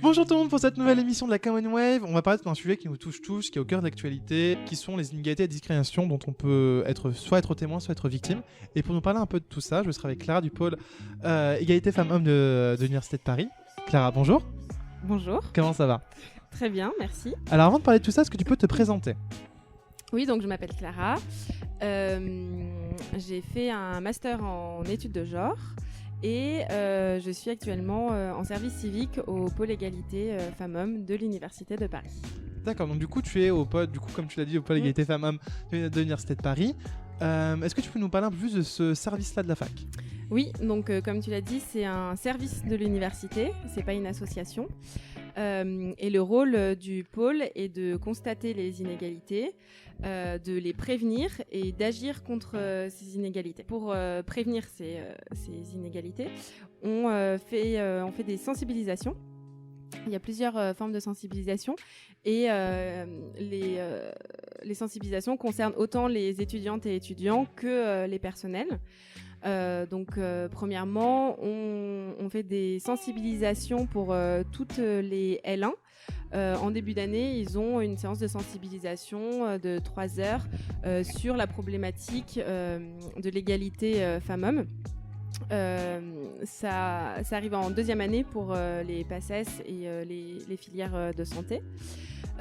Bonjour tout le monde pour cette nouvelle émission de la Common Wave. On va parler d'un sujet qui nous touche tous, qui est au cœur de l'actualité, qui sont les inégalités et discriminations dont on peut soit être témoin, soit être victime. Et pour nous parler un peu de tout ça, je serai avec Clara du pôle égalité femmes-hommes de l'Université de Paris. Clara, bonjour. Bonjour. Comment ça va? Très bien, merci. Alors avant de parler de tout ça, est-ce que tu peux te présenter? Oui, donc je m'appelle Clara. J'ai fait un master en études de genre et je suis actuellement en service civique au pôle égalité femmes-hommes de l'Université de Paris. D'accord, donc du coup tu es au pôle, comme tu l'as dit, au pôle égalité femmes-hommes de l'Université de Paris. Est-ce que tu peux nous parler un peu plus de ce service-là de la fac? Oui, donc comme tu l'as dit, c'est un service de l'université, c'est pas une association. Et le rôle du pôle est de constater les inégalités, de les prévenir et d'agir contre ces inégalités. Pour prévenir ces inégalités, on fait des sensibilisations. Il y a plusieurs formes de sensibilisation et les sensibilisations concernent autant les étudiantes et étudiants que les personnels. Premièrement, on fait des sensibilisations pour toutes les L1. En début d'année, ils ont une séance de sensibilisation de 3 heures sur la problématique de l'égalité femmes-hommes. Ça arrive en deuxième année pour les PACES et les filières de santé.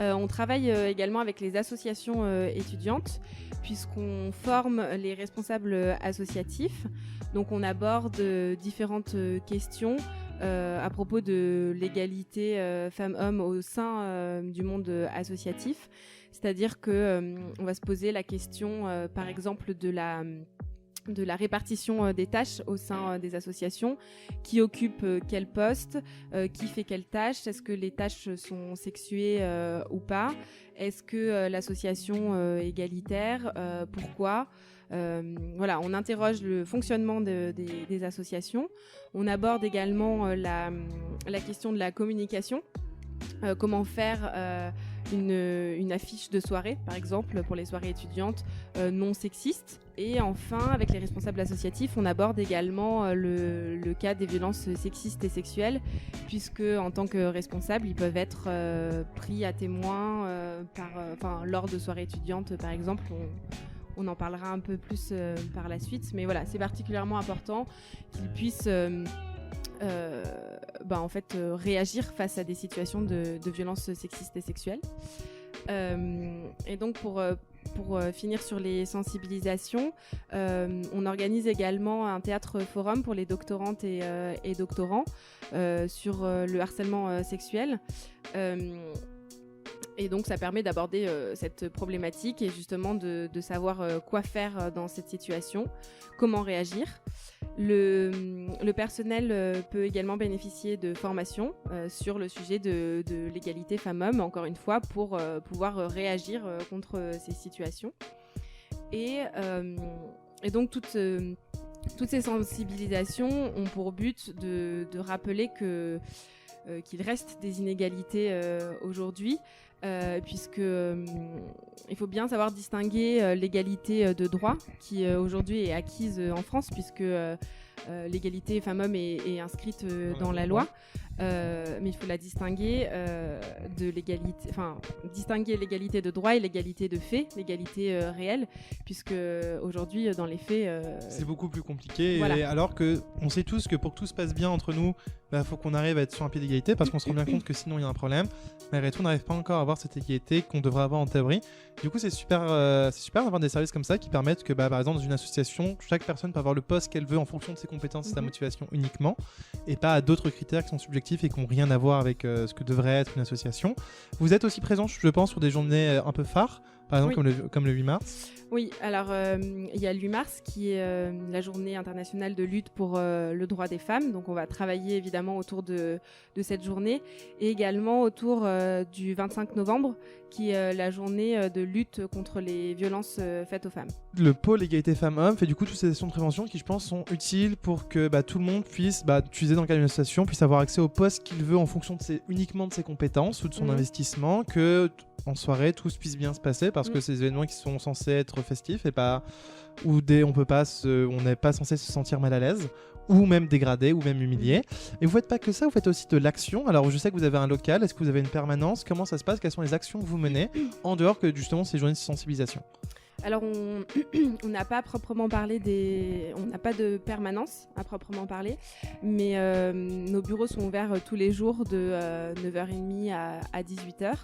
On travaille également avec les associations étudiantes puisqu'on forme les responsables associatifs. Donc on aborde différentes questions à propos de l'égalité femmes-hommes au sein du monde associatif. C'est-à-dire qu'on va se poser la question par exemple de la répartition des tâches au sein des associations, qui occupe quel poste, qui fait quelle tâche, est-ce que les tâches sont sexuées ou pas, est-ce que l'association est égalitaire, pourquoi. Voilà, on interroge le fonctionnement des associations. On aborde également la question de la communication. Comment faire une affiche de soirée, par exemple, pour les soirées étudiantes non sexistes. Et enfin, avec les responsables associatifs, on aborde également le cas des violences sexistes et sexuelles, puisque en tant que responsables, ils peuvent être pris à témoin lors de soirées étudiantes, par exemple. On en parlera un peu plus par la suite, mais voilà, c'est particulièrement important qu'ils puissent réagir face à des situations de violences sexistes et sexuelles. Et donc pour finir sur les sensibilisations, on organise également un théâtre forum pour les doctorantes et doctorants sur le harcèlement sexuel. Et donc ça permet d'aborder cette problématique et justement de savoir quoi faire dans cette situation, comment réagir. Le personnel peut également bénéficier de formations sur le sujet de l'égalité femmes-hommes, encore une fois, pour pouvoir réagir contre ces situations. Et donc toutes ces sensibilisations ont pour but de rappeler qu'il reste des inégalités aujourd'hui, puisque il faut bien savoir distinguer l'égalité de droit qui aujourd'hui est acquise en France, puisque l'égalité femmes-hommes est inscrite dans la loi. Mais il faut la distinguer de l'égalité, distinguer l'égalité de droit et l'égalité de fait, l'égalité réelle, puisque aujourd'hui dans les faits c'est beaucoup plus compliqué. Voilà. Et alors que on sait tous que pour que tout se passe bien entre nous, faut qu'on arrive à être sur un pied d'égalité, parce qu'on se rend bien compte que sinon il y a un problème. Malgré tout, on n'arrive pas encore à avoir cette égalité qu'on devrait avoir en théorie. Du coup, c'est super d'avoir des services comme ça qui permettent que, par exemple, dans une association, chaque personne peut avoir le poste qu'elle veut en fonction de ses compétences et de sa motivation uniquement, et pas à d'autres critères qui sont subjectifs et qui n'ont rien à voir avec ce que devrait être une association. Vous êtes aussi présent, je pense, sur des journées un peu phares, par exemple comme le 8 mars. Oui, alors il y a le 8 mars qui est la journée internationale de lutte pour le droit des femmes. Donc on va travailler évidemment autour de cette journée et également autour du 25 novembre qui est la journée de lutte contre les violences faites aux femmes. Le pôle égalité femmes-hommes fait du coup toutes ces actions de prévention qui, je pense, sont utiles pour que tout le monde puisse, utiliser dans le cadre d'une association, puisse avoir accès au poste qu'il veut en fonction uniquement de ses compétences ou de son investissement, que en soirée tout puisse bien se passer, parce que c'est des événements qui sont censés être festifs et pas où on n'est pas censé se sentir mal à l'aise, ou même dégradé, ou même humilié. Et vous faites pas que ça, vous faites aussi de l'action. Alors je sais que vous avez un local, est-ce que vous avez une permanence? Comment ça se passe? Quelles sont les actions que vous menez en dehors que justement ces journées de sensibilisation? Alors, on n'a pas proprement parlé on n'a pas de permanence à proprement parler, mais nos bureaux sont ouverts tous les jours de 9h30 à 18h.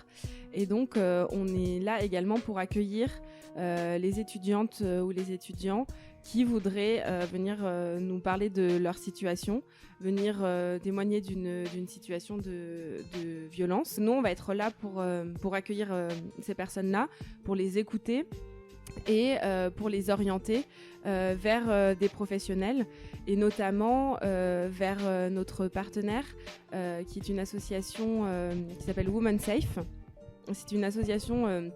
Et donc, on est là également pour accueillir les étudiantes ou les étudiants qui voudraient venir nous parler de leur situation, venir témoigner d'une situation de violence. Nous, on va être là pour accueillir ces personnes-là, pour les écouter et pour les orienter vers des professionnels et notamment vers notre partenaire qui est une association qui s'appelle Women Safe. C'est une association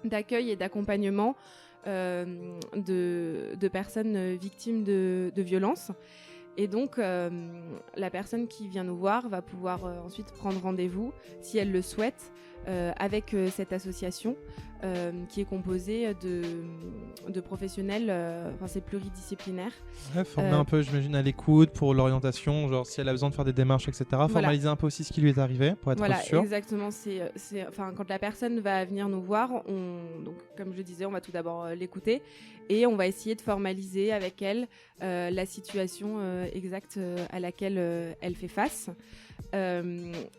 d'accueil et d'accompagnement de personnes victimes de violences. Et donc, la personne qui vient nous voir va pouvoir ensuite prendre rendez-vous, si elle le souhaite, avec cette association qui est composée de professionnels, c'est pluridisciplinaire. Ouais, former un peu, j'imagine, à l'écoute pour l'orientation, genre si elle a besoin de faire des démarches, etc. Voilà. Formaliser un peu aussi ce qui lui est arrivé pour être sûr. Voilà, exactement. Quand la personne va venir nous voir, donc, comme je le disais, on va tout d'abord l'écouter et on va essayer de formaliser avec elle la situation exacte à laquelle elle fait face.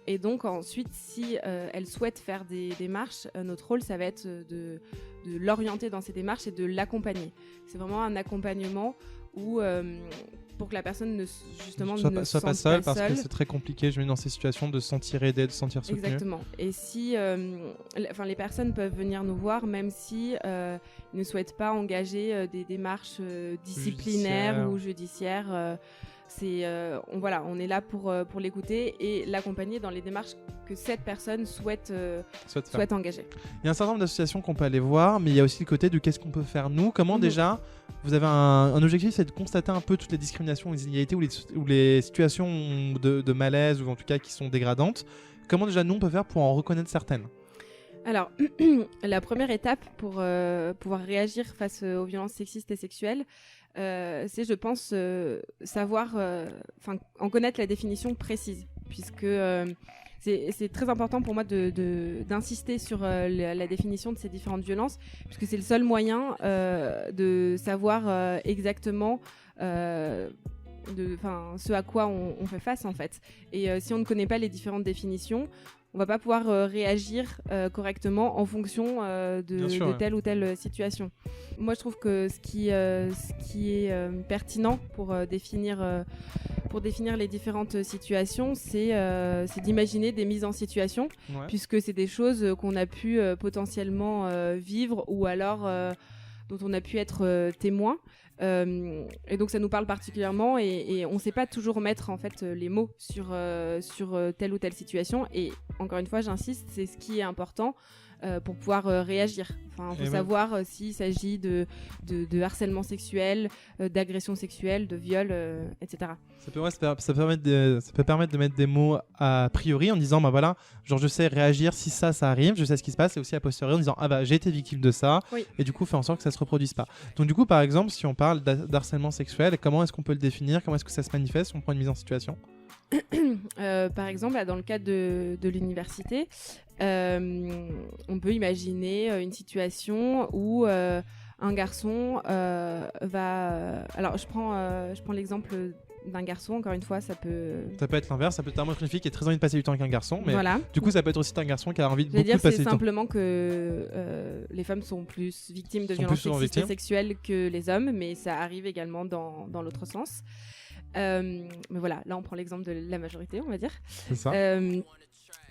Et donc ensuite, si elle souhaite faire des démarches, notre rôle, ça va être de l'orienter dans ces démarches et de l'accompagner. C'est vraiment un accompagnement où pour que la personne ne soit pas seule, parce que c'est très compliqué, je mets dans ces situations, de se sentir aidée, de se sentir soutenue. Exactement. Et si les personnes peuvent venir nous voir même si ne souhaitent pas engager des démarches disciplinaires ou judiciaires. On est là pour l'écouter et l'accompagner dans les démarches que cette personne souhaite engager. Il y a un certain nombre d'associations qu'on peut aller voir, mais il y a aussi le côté de qu'est-ce qu'on peut faire nous. Comment déjà, vous avez un objectif, c'est de constater un peu toutes les discriminations, les inégalités ou les situations de malaise ou en tout cas qui sont dégradantes. Comment déjà nous on peut faire pour en reconnaître certaines? Alors, la première étape pour pouvoir réagir face aux violences sexistes et sexuelles, c'est, je pense, en connaître la définition précise, puisque c'est très important pour moi d'insister sur la définition de ces différentes violences, puisque c'est le seul moyen de savoir exactement ce à quoi on fait face, en fait. Et si on ne connaît pas les différentes définitions, on va pas pouvoir réagir correctement en fonction de telle ou telle situation. Moi, je trouve que ce qui est pertinent pour définir les différentes situations, c'est d'imaginer des mises en situation, puisque c'est des choses qu'on a pu potentiellement vivre ou alors dont on a pu être témoin. Et donc ça nous parle particulièrement et on ne sait pas toujours mettre en fait les mots sur telle ou telle situation, et encore une fois j'insiste, c'est ce qui est important pour pouvoir réagir. Il faut savoir s'il s'agit de harcèlement sexuel, d'agression sexuelle, de viol, etc. Ça peut permettre de mettre des mots a priori en disant genre je sais réagir si ça arrive, je sais ce qui se passe, et aussi a posteriori en disant j'ai été victime de ça, et du coup faire en sorte que ça se reproduise pas. Donc du coup par exemple si on parle d'harcèlement sexuel, comment est-ce qu'on peut le définir, comment est-ce que ça se manifeste si on prend une mise en situation? Par exemple, dans le cadre de l'université, on peut imaginer une situation où un garçon va... Alors, je prends l'exemple d'un garçon, encore une fois, ça peut être l'inverse, ça peut être une fille qui a très envie de passer du temps avec un garçon, mais du coup, ça peut être aussi un garçon qui a envie de passer du temps. C'est simplement que les femmes sont plus victimes de violences sexistes et sexuelles que les hommes, mais ça arrive également dans l'autre sens. Mais voilà, là on prend l'exemple de la majorité, on va dire. C'est ça.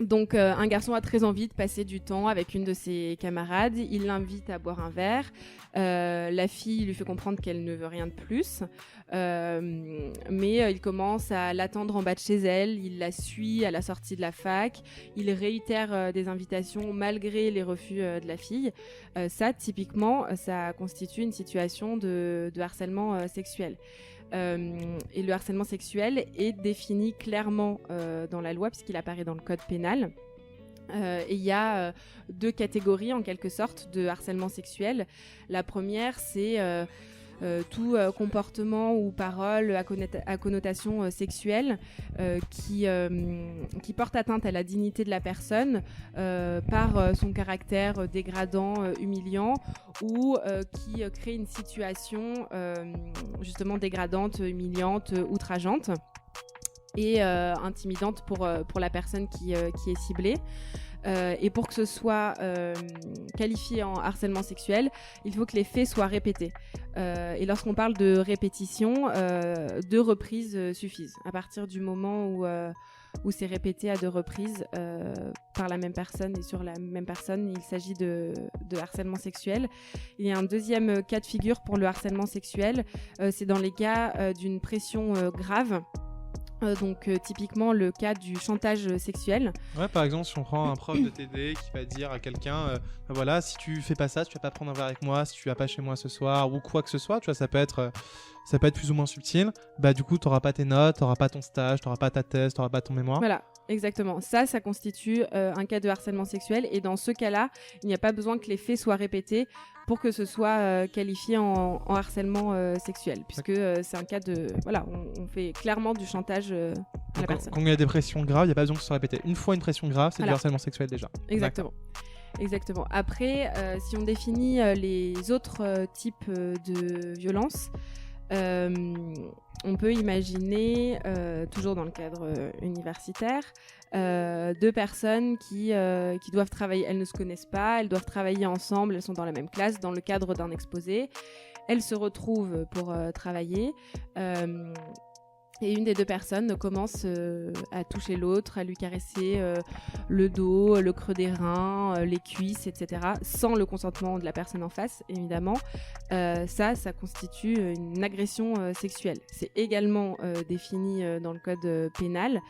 Donc un garçon a très envie de passer du temps avec une de ses camarades, il l'invite à boire un verre, la fille lui fait comprendre qu'elle ne veut rien de plus, mais il commence à l'attendre en bas de chez elle, il la suit à la sortie de la fac, il réitère des invitations malgré les refus de la fille. Ça, typiquement, ça constitue une situation de harcèlement sexuel. Et le harcèlement sexuel est défini clairement dans la loi puisqu'il apparaît dans le code pénal. Et il y a deux catégories en quelque sorte de harcèlement sexuel. La première, c'est tout comportement ou parole à connotation sexuelle qui porte atteinte à la dignité de la personne par son caractère dégradant, humiliant, ou qui crée une situation justement dégradante, humiliante, outrageante et intimidante pour la personne qui est ciblée. Et pour que ce soit qualifié en harcèlement sexuel, il faut que les faits soient répétés. Et lorsqu'on parle de répétition, 2 reprises suffisent. À partir du moment où c'est répété à 2 reprises par la même personne et sur la même personne, il s'agit de harcèlement sexuel. Il y a un deuxième cas de figure pour le harcèlement sexuel, c'est dans les cas d'une pression grave. Donc typiquement le cas du chantage sexuel. Ouais, par exemple, si on prend un prof de TD qui va dire à quelqu'un voilà, si tu fais pas ça, tu vas pas prendre un verre avec moi, si tu vas pas chez moi ce soir, ou quoi que ce soit, tu vois, ça peut être plus ou moins subtil. Bah du coup, t'auras pas tes notes, t'auras pas ton stage, t'auras pas ta thèse, t'auras pas ton mémoire. Voilà, exactement. Ça constitue un cas de harcèlement sexuel, et dans ce cas-là, il n'y a pas besoin que les faits soient répétés pour que ce soit qualifié en harcèlement sexuel, puisque c'est un cas de... Voilà, on fait clairement du chantage à la personne. Quand il y a des pressions graves, il n'y a pas besoin que ce soit répété. Une fois une pression grave, c'est du harcèlement sexuel déjà. Exactement. Exactement. Après, si on définit les autres types de violences, on peut imaginer, toujours dans le cadre universitaire, 2 personnes qui doivent travailler. Elles ne se connaissent pas, elles doivent travailler ensemble, elles sont dans la même classe dans le cadre d'un exposé. Elles se retrouvent pour travailler. Et une des 2 personnes commence à toucher l'autre, à lui caresser le dos, le creux des reins, les cuisses, etc., sans le consentement de la personne en face, évidemment. Ça constitue une agression sexuelle. C'est également défini dans le code pénal.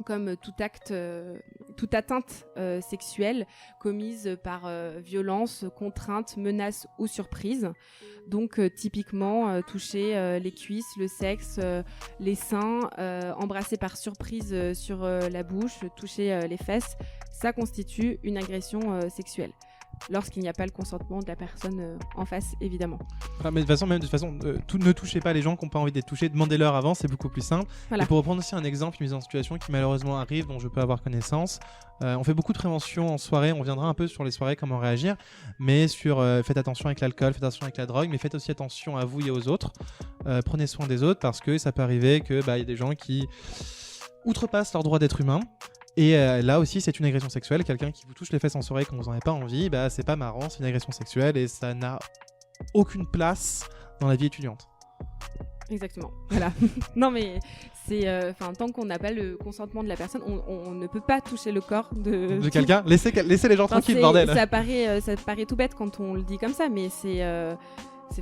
Comme toute atteinte sexuelle commise par violence, contrainte, menace ou surprise. Donc typiquement toucher les cuisses, le sexe, les seins, embrasser par surprise sur la bouche, toucher les fesses, ça constitue une agression sexuelle. Lorsqu'il n'y a pas le consentement de la personne en face, évidemment. Ah, mais de toute façon, ne touchez pas les gens qui n'ont pas envie d'être touchés, demandez-leur avant, c'est beaucoup plus simple. Voilà. Et pour reprendre aussi un exemple, une mise en situation qui malheureusement arrive, dont je peux avoir connaissance, on fait beaucoup de prévention en soirée, on reviendra un peu sur les soirées, comment réagir, mais faites attention avec l'alcool, faites attention avec la drogue, mais faites aussi attention à vous et aux autres. Prenez soin des autres, parce que ça peut arriver qu'il y a des gens qui outrepassent leur droit d'être humain. Et là aussi, c'est une agression sexuelle. Quelqu'un qui vous touche les fesses en soirée quand vous n'en avez pas envie, c'est pas marrant, c'est une agression sexuelle et ça n'a aucune place dans la vie étudiante. Exactement. Voilà. Non, mais c'est, tant qu'on n'a pas le consentement de la personne, on ne peut pas toucher le corps de quelqu'un. Laissez les gens tranquilles, bordel. Ça paraît tout bête quand on le dit comme ça, mais c'est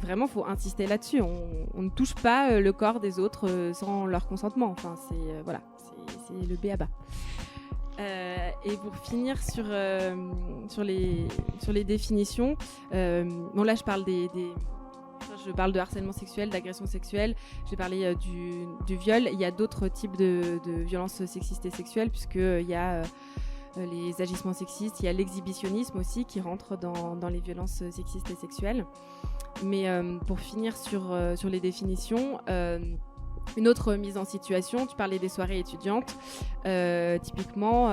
vraiment, faut insister là-dessus. On ne touche pas le corps des autres sans leur consentement. Enfin, c'est le b.a.-ba. Et pour finir sur les définitions, bon là je parle je parle de harcèlement sexuel, d'agression sexuelle, j'ai parlé du viol. Il y a d'autres types de violences sexistes et sexuelles, puisqu'il y a les agissements sexistes, il y a l'exhibitionnisme aussi qui rentre dans les violences sexistes et sexuelles. Mais pour finir sur les définitions, une autre mise en situation, tu parlais des soirées étudiantes. Typiquement,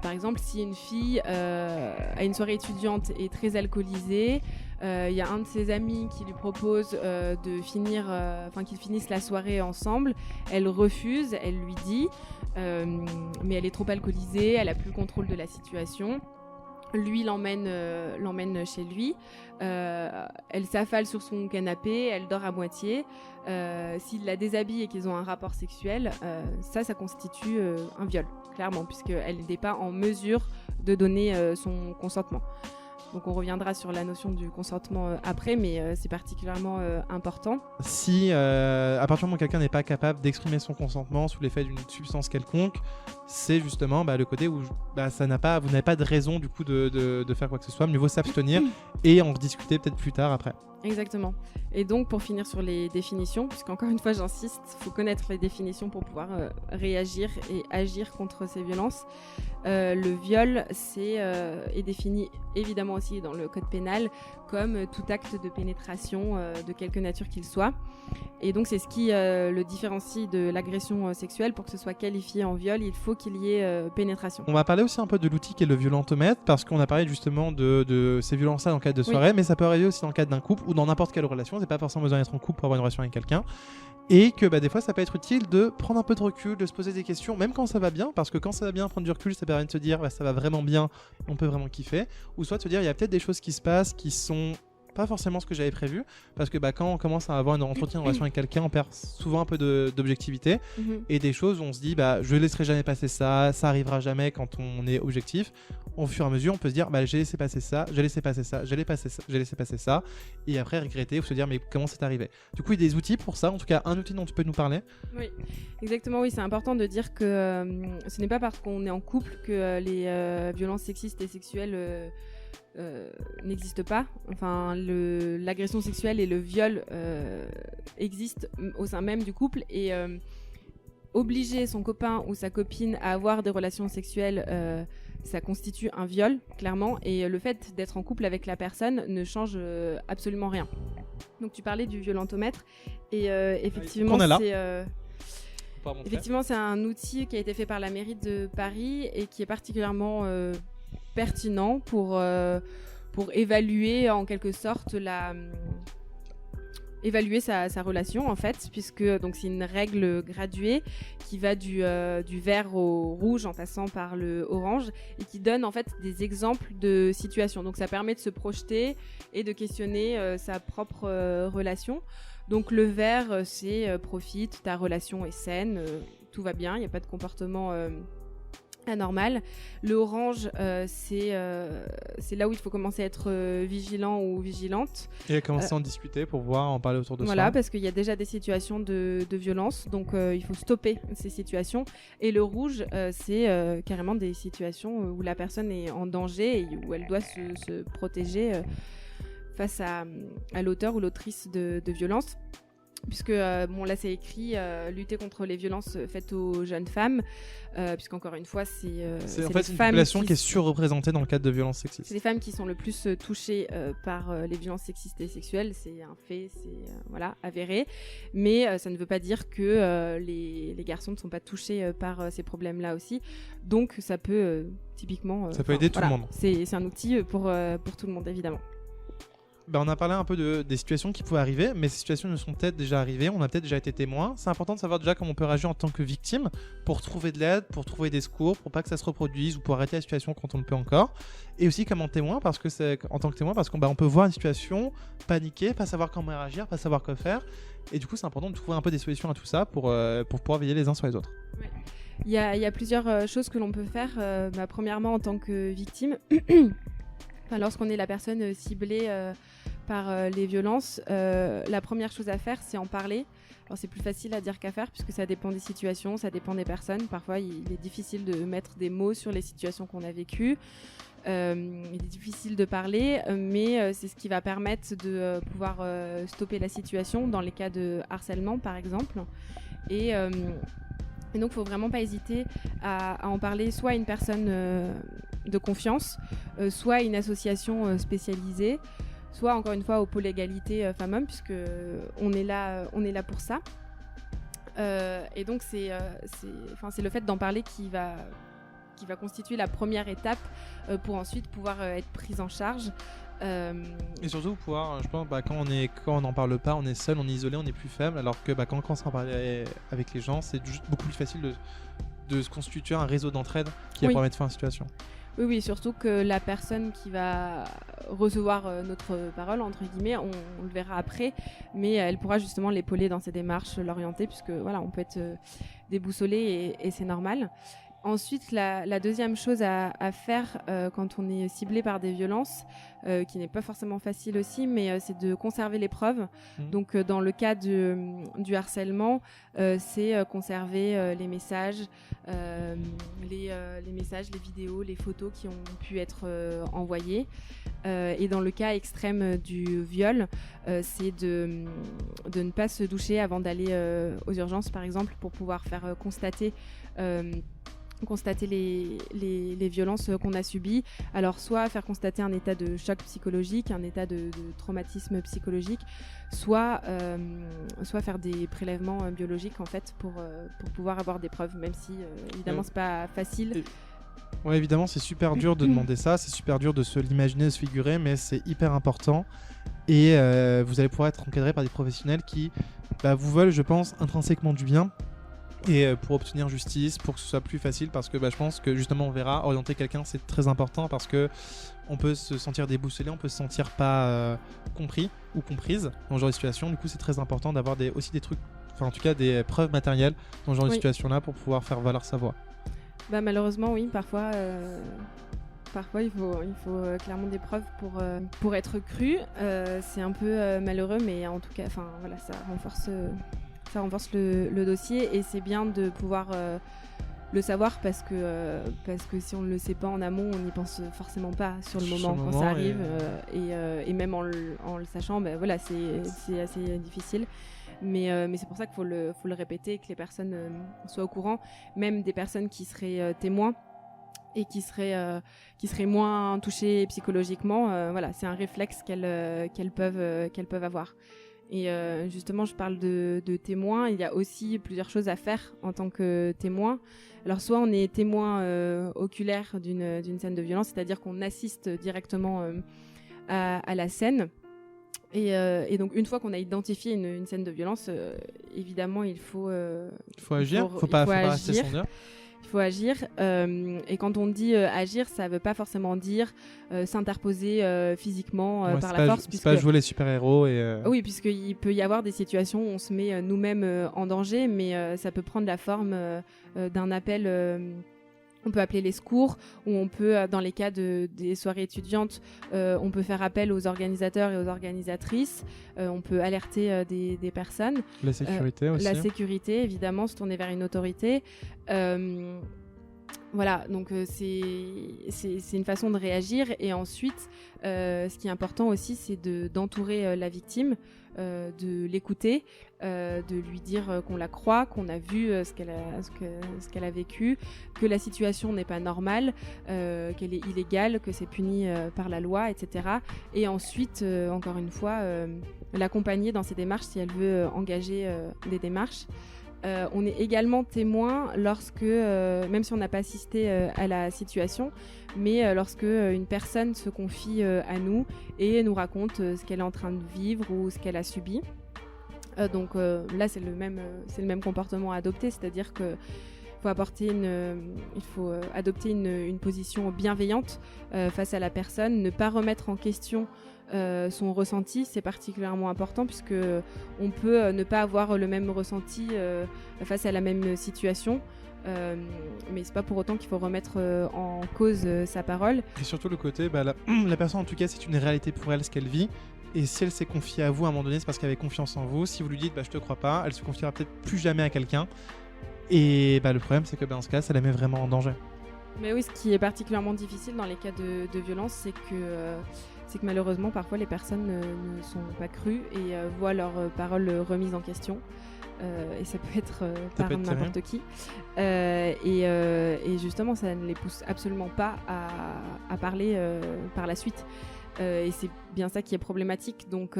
par exemple, si une fille à une soirée étudiante est très alcoolisée, il y a un de ses amis qui lui propose qu'ils finissent la soirée ensemble. Elle refuse, elle lui dit, mais elle est trop alcoolisée, elle n'a plus le contrôle de la situation. Lui l'emmène chez lui, elle s'affale sur son canapé, elle dort à moitié. S'il la déshabille et qu'ils ont un rapport sexuel, ça constitue un viol, clairement, puisqu'elle n'est pas en mesure de donner son consentement. Donc on reviendra sur la notion du consentement après, mais c'est particulièrement important. Si à partir du moment où quelqu'un n'est pas capable d'exprimer son consentement sous l'effet d'une substance quelconque, c'est justement le côté où vous n'avez pas de raison du coup de faire quoi que ce soit, mieux vaut s'abstenir et en rediscuter peut-être plus tard après. Exactement. Et donc, pour finir sur les définitions, puisqu'encore une fois, j'insiste, il faut connaître les définitions pour pouvoir réagir et agir contre ces violences. Le viol, est défini évidemment aussi dans le code pénal comme tout acte de pénétration de quelque nature qu'il soit. Et donc, c'est ce qui le différencie de l'agression sexuelle. Pour que ce soit qualifié en viol, il faut qu'il y ait pénétration. On va parler aussi un peu de l'outil qui est le violentomètre, parce qu'on a parlé justement de ces violences-là dans le cadre de soirée, mais ça peut arriver aussi dans le cadre d'un couple ou dans n'importe quelle relation. C'est pas forcément besoin d'être en couple pour avoir une relation avec quelqu'un. Et que des fois, ça peut être utile de prendre un peu de recul, de se poser des questions, même quand ça va bien, parce que quand ça va bien, prendre du recul, ça permet de se dire ça va vraiment bien, on peut vraiment kiffer. Ou soit de se dire, il y a peut-être des choses qui se passent qui sont pas forcément ce que j'avais prévu, parce que quand on commence à avoir un entretien, une relation avec quelqu'un, on perd souvent un peu d'objectivité, et des choses où on se dit je laisserai jamais passer ça, ça arrivera jamais quand on est objectif. Au fur et à mesure, on peut se dire j'ai laissé passer ça, j'ai laissé passer ça, j'ai laissé passer ça, et après regretter ou se dire mais comment c'est arrivé. Du coup, il y a des outils pour ça, en tout cas un outil dont tu peux nous parler. Oui, exactement, oui, c'est important de dire que ce n'est pas parce qu'on est en couple que les violences sexistes et sexuelles n'existe pas. Enfin, l'agression sexuelle et le viol existent au sein même du couple, et obliger son copain ou sa copine à avoir des relations sexuelles, ça constitue un viol, clairement, et le fait d'être en couple avec la personne ne change absolument rien. Donc tu parlais du violentomètre, et effectivement, c'est un outil qui a été fait par la mairie de Paris et qui est particulièrement pertinent pour évaluer en quelque sorte évaluer sa relation, en fait, puisque donc c'est une règle graduée qui va du vert au rouge en passant par le orange, et qui donne en fait des exemples de situations. Donc ça permet de se projeter et de questionner sa propre relation. Donc le vert, c'est profite, ta relation est saine, tout va bien, il n'y a pas de comportement anormal. Le orange, c'est là où il faut commencer à être vigilant ou vigilante. Et commencer à en discuter pour en parler autour de soi. Voilà, parce qu'il y a déjà des situations de violence, donc il faut stopper ces situations. Et le rouge, c'est carrément des situations où la personne est en danger et où elle doit se protéger face à l'auteur ou l'autrice de violence. Puisque, là c'est écrit lutter contre les violences faites aux jeunes femmes, puisqu'encore une fois, c'est en fait une population qui est surreprésentée dans le cadre de violences sexistes. C'est les femmes qui sont le plus touchées par les violences sexistes et sexuelles, c'est un fait, c'est avéré. Mais ça ne veut pas dire que les garçons ne sont pas touchés par ces problèmes-là aussi. Donc ça peut typiquement... ça peut aider tout le monde. C'est un outil pour tout le monde, évidemment. On a parlé un peu des situations qui pouvaient arriver, mais ces situations nous sont peut-être déjà arrivées, on a peut-être déjà été témoins. C'est important de savoir déjà comment on peut réagir en tant que victime pour trouver de l'aide, pour trouver des secours, pour pas que ça se reproduise ou pour arrêter la situation quand on le peut encore. Et aussi comme témoin, parce que en tant que témoin, parce qu'on peut voir une situation, paniquer, pas savoir comment réagir, pas savoir quoi faire. Et du coup, c'est important de trouver un peu des solutions à tout ça pour pouvoir veiller les uns sur les autres. Ouais. Il y a plusieurs choses que l'on peut faire. Premièrement, en tant que victime, lorsqu'on est la personne ciblée par les violences, la première chose à faire, c'est en parler. Alors c'est plus facile à dire qu'à faire, puisque ça dépend des situations, ça dépend des personnes. Parfois, il est difficile de mettre des mots sur les situations qu'on a vécues. Il est difficile de parler, mais c'est ce qui va permettre de pouvoir stopper la situation dans les cas de harcèlement, par exemple. Et donc, il ne faut vraiment pas hésiter à en parler soit à une personne de confiance, soit à une association spécialisée, soit encore une fois au pôle égalité femmes-hommes, puisque on est là pour ça. Et donc, c'est le fait d'en parler qui va constituer la première étape pour ensuite pouvoir être prise en charge. Et surtout pouvoir, je pense, quand on n'en parle pas, on est seul, on est isolé, on est plus faible, alors que quand on commence à en parler avec les gens, c'est juste beaucoup plus facile de se constituer un réseau d'entraide qui va pouvoir mettre fin à la situation. Oui, surtout que la personne qui va recevoir notre parole, entre guillemets, on le verra après, mais elle pourra justement l'épauler dans ses démarches, l'orienter, puisque on peut être déboussolé et c'est normal. Ensuite, la deuxième chose à faire quand on est ciblé par des violences, qui n'est pas forcément facile aussi, mais c'est de conserver les preuves. Donc, dans le cas du harcèlement, c'est conserver les messages, les messages, les vidéos, les photos qui ont pu être envoyées. Et dans le cas extrême du viol, c'est de ne pas se doucher avant d'aller aux urgences, par exemple, pour pouvoir faire constater les violences qu'on a subies. Alors soit faire constater un état de choc psychologique, un état de traumatisme psychologique, soit faire des prélèvements biologiques en fait pour pouvoir avoir des preuves, même si évidemment c'est pas facile. Ouais, évidemment c'est super dur de demander ça, c'est super dur de se l'imaginer, de se figurer, mais c'est hyper important. Et vous allez pouvoir être encadré par des professionnels qui vous veulent, je pense, intrinsèquement du bien. Et pour obtenir justice, pour que ce soit plus facile, parce que je pense que justement on verra, orienter quelqu'un c'est très important, parce que on peut se sentir déboussolé, on peut se sentir pas compris ou comprise dans ce genre de situation. Du coup c'est très important d'avoir aussi des trucs, enfin en tout cas des preuves matérielles dans ce genre de situation là pour pouvoir faire valoir sa voix. Malheureusement oui, parfois il faut clairement des preuves pour être cru. C'est un peu malheureux, mais en tout cas voilà, ça renforce le dossier, et c'est bien de pouvoir le savoir parce que si on ne le sait pas en amont, on n'y pense forcément pas sur le moment quand ça arrive, et même en le sachant, voilà, c'est assez difficile. Mais c'est pour ça qu'il faut le répéter, que les personnes soient au courant, même des personnes qui seraient témoins et qui seraient moins touchées psychologiquement. Voilà, c'est un réflexe qu'elles peuvent avoir. Et justement, je parle de témoins. Il y a aussi plusieurs choses à faire en tant que témoin. Alors, soit on est témoin oculaire d'une scène de violence, c'est-à-dire qu'on assiste directement à la scène. Et donc, une fois qu'on a identifié une scène de violence, évidemment, il faut agir. Il faut pas rester sans dire. Il faut agir. Et quand on dit agir, ça ne veut pas forcément dire s'interposer physiquement par la force. C'est pas jouer les super-héros. Oui, puisqu'il peut y avoir des situations où on se met nous-mêmes en danger, mais ça peut prendre la forme d'un appel. On peut appeler les secours, ou on peut, dans les cas des soirées étudiantes, on peut faire appel aux organisateurs et aux organisatrices. On peut alerter des personnes. La sécurité aussi. La sécurité, évidemment, se tourner vers une autorité. Voilà, donc c'est une façon de réagir. Et ensuite, ce qui est important aussi, c'est d'entourer la victime, de l'écouter, de lui dire qu'on la croit, qu'on a vu ce qu'elle a vécu, que la situation n'est pas normale, qu'elle est illégale, que c'est puni par la loi, etc. Et ensuite, encore une fois, l'accompagner dans ses démarches si elle veut engager des démarches. On est également témoin lorsque, même si on n'a pas assisté à la situation, mais lorsque une personne se confie à nous et nous raconte ce qu'elle est en train de vivre ou ce qu'elle a subi. Donc là, c'est le même comportement à adopter, c'est-à-dire que il faut adopter une position bienveillante face à la personne, ne pas remettre en question son ressenti. C'est particulièrement important puisque on peut ne pas avoir le même ressenti face à la même situation. Mais c'est pas pour autant qu'il faut remettre en cause sa parole. Et surtout le côté, la personne en tout cas, c'est une réalité pour elle ce qu'elle vit. Et si elle s'est confiée à vous à un moment donné, c'est parce qu'elle avait confiance en vous. Si vous lui dites je te crois pas, elle se confiera peut-être plus jamais à quelqu'un. Et le problème, c'est que dans ce cas, ça la met vraiment en danger. Mais oui, ce qui est particulièrement difficile dans les cas de violence, c'est que malheureusement, parfois, les personnes ne sont pas crues et voient leurs paroles remises en question. Et ça peut être par n'importe qui. Et justement, ça ne les pousse absolument pas à parler par la suite. Et c'est bien ça qui est problématique. Donc,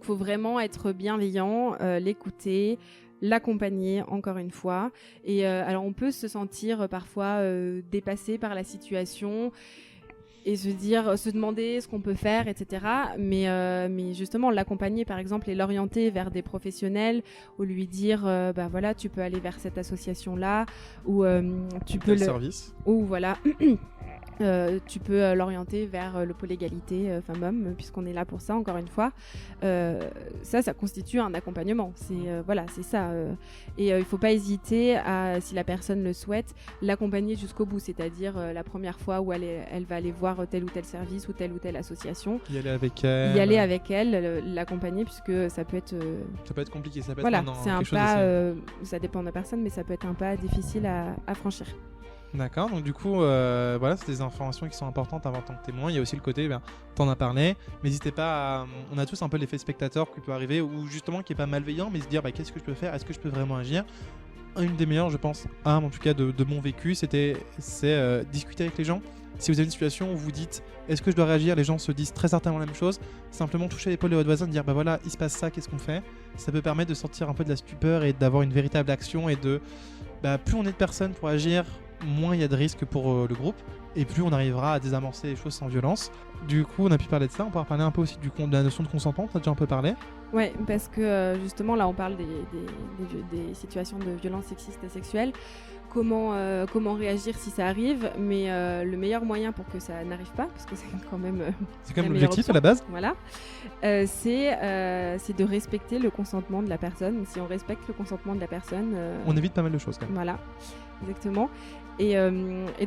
faut vraiment être bienveillant, l'écouter, l'accompagner encore une fois. Et alors on peut se sentir parfois dépassé par la situation et se demander ce qu'on peut faire, etc. Mais justement l'accompagner par exemple et l'orienter vers des professionnels ou lui dire voilà, tu peux aller vers cette association là ou tu peux service ou voilà. Tu peux l'orienter vers le pôle égalité femmes-hommes, puisqu'on est là pour ça, encore une fois. Ça constitue un accompagnement. C'est ça. Et il ne faut pas hésiter à, si la personne le souhaite, l'accompagner jusqu'au bout, c'est-à-dire la première fois où elle va aller voir tel ou tel service ou telle association. Y aller avec elle. L'accompagner, puisque ça peut être... ça peut être compliqué, ça peut voilà, être c'est un pas, ça dépend de la personne, mais ça peut être un pas difficile à franchir. D'accord, donc du coup, voilà, c'est des informations qui sont importantes à avoir en tant que témoin. Il y a aussi le côté, t'en as parlé, mais n'hésitez pas à... On a tous un peu l'effet spectateur qui peut arriver, ou justement qui est pas malveillant, mais se dire, qu'est-ce que je peux faire? Est-ce que je peux vraiment agir? Une des meilleures, je pense, en tout cas de mon vécu, c'est discuter avec les gens. Si vous avez une situation où vous dites, est-ce que je dois réagir? Les gens se disent très certainement la même chose. Simplement toucher l'épaule de votre voisin, dire, voilà, il se passe ça, qu'est-ce qu'on fait? Ça peut permettre de sortir un peu de la stupeur et d'avoir une véritable action et de... plus on est de personnes pour agir, moins il y a de risques pour le groupe et plus on arrivera à désamorcer les choses sans violence. Du coup, on a pu parler de ça. On pourra parler un peu aussi de la notion de consentement. Tu as déjà un peu parlé. Ouais, parce que justement là on parle des situations de violence sexiste et sexuelle. Comment réagir si ça arrive, mais le meilleur moyen pour que ça n'arrive pas, parce que c'est quand même c'est comme l'objectif à la base. Voilà, c'est de respecter le consentement de la personne. Si on respecte le consentement de la personne, on évite pas mal de choses quand même. Voilà, exactement. Et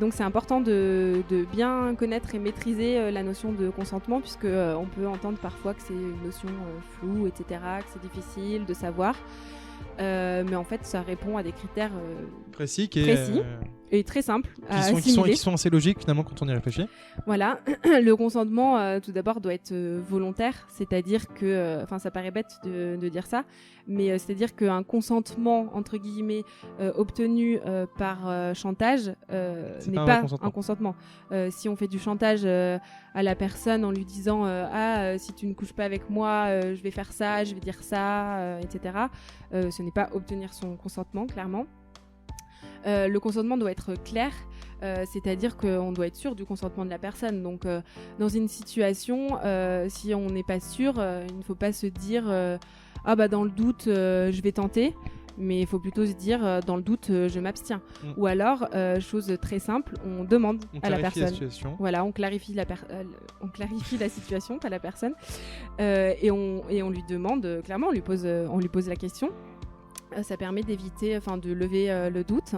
donc c'est important de bien connaître et maîtriser la notion de consentement, puisque on peut entendre parfois que c'est une notion floue, etc., que c'est difficile de savoir. Mais en fait, ça répond à des critères précis et très simples qui sont assez logiques finalement quand on y réfléchit. Voilà, le consentement, tout d'abord, doit être volontaire, c'est-à-dire que, ça paraît bête de dire ça, mais c'est-à-dire qu'un consentement, entre guillemets, obtenu par chantage n'est pas un consentement. Si on fait du chantage à la personne en lui disant si tu ne couches pas avec moi, je vais faire ça, je vais dire ça, etc., ce n'est pas obtenir son consentement, clairement. Le consentement doit être clair, c'est-à-dire qu'on doit être sûr du consentement de la personne. Donc, dans une situation, si on n'est pas sûr, il ne faut pas se dire dans le doute, je vais tenter. Mais il faut plutôt se dire, dans le doute, je m'abstiens. Ou alors, chose très simple, on demande à la personne. Voilà, on clarifie la situation, pas la personne. Et on lui demande, clairement, on lui pose la question. Ça permet d'éviter, de lever le doute.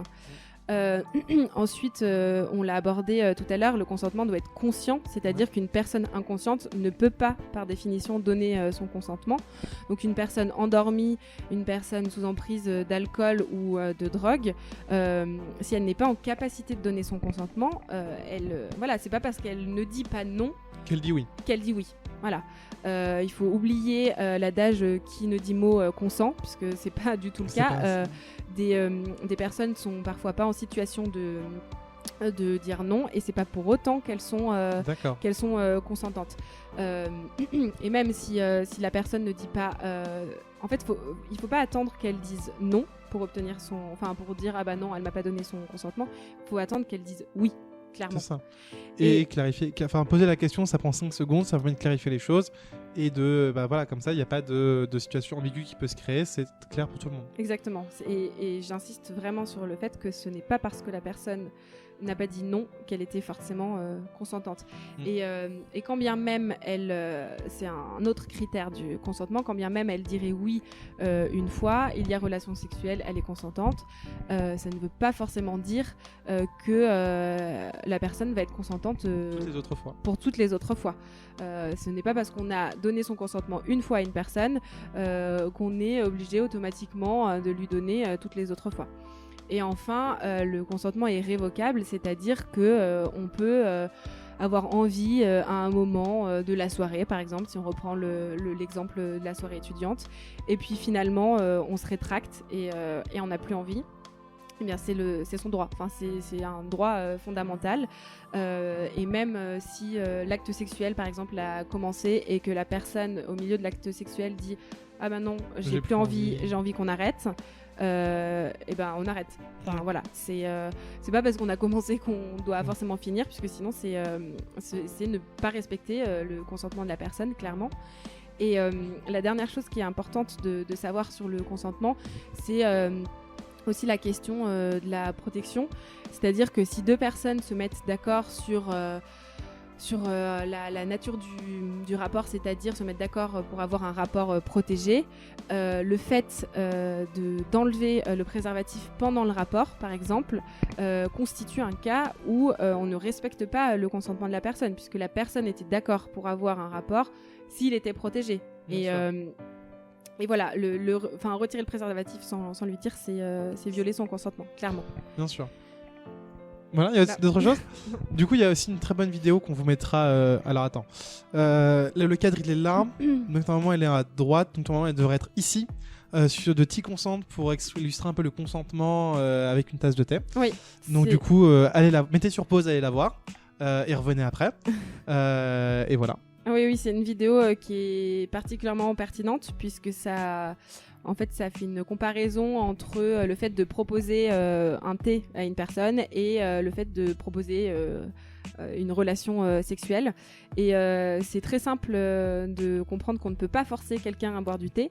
Ensuite, on l'a abordé tout à l'heure, le consentement doit être conscient, c'est-à-dire qu'une personne inconsciente ne peut pas, par définition, donner son consentement. Donc une personne endormie, une personne sous emprise d'alcool ou de drogue, si elle n'est pas en capacité de donner son consentement, c'est pas parce qu'elle ne dit pas non qu'elle dit oui. Voilà. Il faut oublier l'adage qui ne dit mot consent, puisque c'est pas du tout le cas. Des personnes sont parfois pas en situation de dire non, et c'est pas pour autant qu'elles sont consentantes. Et même si la personne ne dit pas, en fait, il faut pas attendre qu'elle dise non pour obtenir pour dire non, elle m'a pas donné son consentement. Il faut attendre qu'elle dise oui. Clairement. C'est ça. Et clarifier, poser la question, ça prend 5 secondes, ça permet de clarifier les choses et comme ça, il n'y a pas de situation ambiguë qui peut se créer, c'est clair pour tout le monde. Exactement. Et j'insiste vraiment sur le fait que ce n'est pas parce que la personne n'a pas dit non qu'elle était forcément consentante. Et quand bien même c'est un autre critère du consentement, quand bien même elle dirait oui une fois, il y a relation sexuelle, elle est consentante, ça ne veut pas forcément dire que la personne va être consentante pour toutes les autres fois. Ce n'est pas parce qu'on a donné son consentement une fois à une personne qu'on est obligé automatiquement de lui donner toutes les autres fois. Et enfin, le consentement est révocable, c'est-à-dire qu'on peut avoir envie à un moment de la soirée, par exemple, si on reprend l'exemple de la soirée étudiante, et puis finalement on se rétracte et on n'a plus envie. Eh bien, c'est son droit. C'est un droit fondamental. Et même si l'acte sexuel, par exemple, a commencé et que la personne au milieu de l'acte sexuel dit « Ah ben non, j'ai plus envie, j'ai envie qu'on arrête », on arrête. Voilà, c'est pas parce qu'on a commencé qu'on doit forcément finir, puisque sinon c'est ne pas respecter le consentement de la personne, clairement. Et la dernière chose qui est importante de savoir sur le consentement, c'est aussi la question de la protection. C'est-à-dire que si deux personnes se mettent d'accord sur la nature du rapport, c'est-à-dire se mettre d'accord pour avoir un rapport protégé, le fait d'enlever le préservatif pendant le rapport, par exemple, constitue un cas où on ne respecte pas le consentement de la personne, puisque la personne était d'accord pour avoir un rapport s'il était protégé. Et voilà, retirer le préservatif sans lui dire, c'est violer son consentement, clairement. Bien sûr. Voilà, il y a aussi d'autres choses. Du coup, il y a aussi une très bonne vidéo qu'on vous mettra. Alors attends. Le cadre, il est là. Donc normalement, elle est à droite. Donc normalement, elle devrait être ici. Sur de Tea Consent pour illustrer un peu le consentement avec une tasse de thé. Oui. Donc du coup, mettez sur pause, allez la voir et revenez après. Et voilà. Oui, c'est une vidéo qui est particulièrement pertinente puisque ça fait une comparaison entre le fait de proposer un thé à une personne et le fait de proposer une relation sexuelle. Et c'est très simple de comprendre qu'on ne peut pas forcer quelqu'un à boire du thé.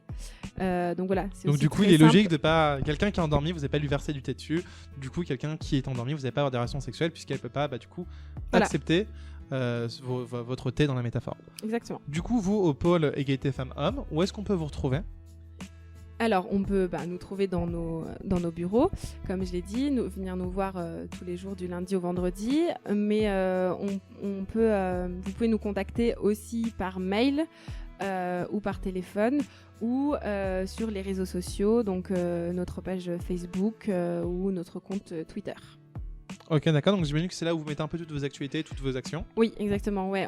Donc voilà. Donc du coup, il est logique de pas quelqu'un qui est endormi, vous n'allez pas lui verser du thé dessus. Du coup, quelqu'un qui est endormi, vous n'allez pas avoir des relations sexuelles puisqu'elle peut pas, du coup, accepter votre thé dans la métaphore. Exactement. Du coup, vous au pôle égalité femmes-hommes, où est-ce qu'on peut vous retrouver ? Alors, on peut nous trouver dans nos bureaux, comme je l'ai dit, venir nous voir tous les jours du lundi au vendredi, mais vous pouvez nous contacter aussi par mail ou par téléphone ou sur les réseaux sociaux, donc notre page Facebook ou notre compte Twitter. Ok, d'accord, donc j'imagine que c'est là où vous mettez un peu toutes vos actualités, toutes vos actions. Oui, exactement, ouais.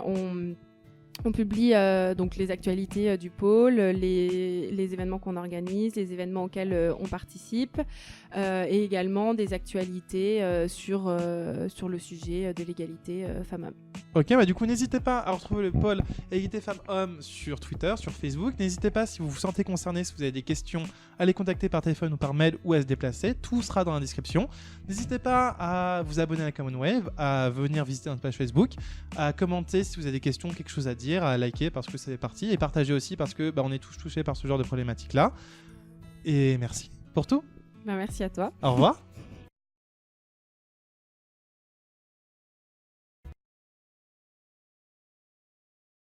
On publie donc les actualités du pôle, les événements qu'on organise, les événements auxquels on participe et également des actualités sur le sujet de l'égalité femmes-hommes. Ok, du coup, n'hésitez pas à retrouver le pôle égalité femmes-hommes sur Twitter, sur Facebook. N'hésitez pas, si vous vous sentez concerné, si vous avez des questions, à les contacter par téléphone ou par mail ou à se déplacer. Tout sera dans la description. N'hésitez pas à vous abonner à la Commonwealth, à venir visiter notre page Facebook, à commenter si vous avez des questions, quelque chose à dire, à liker parce que ça fait partie et partager aussi parce que on est tous touchés par ce genre de problématiques-là. Et merci pour tout. Merci à toi. Au revoir.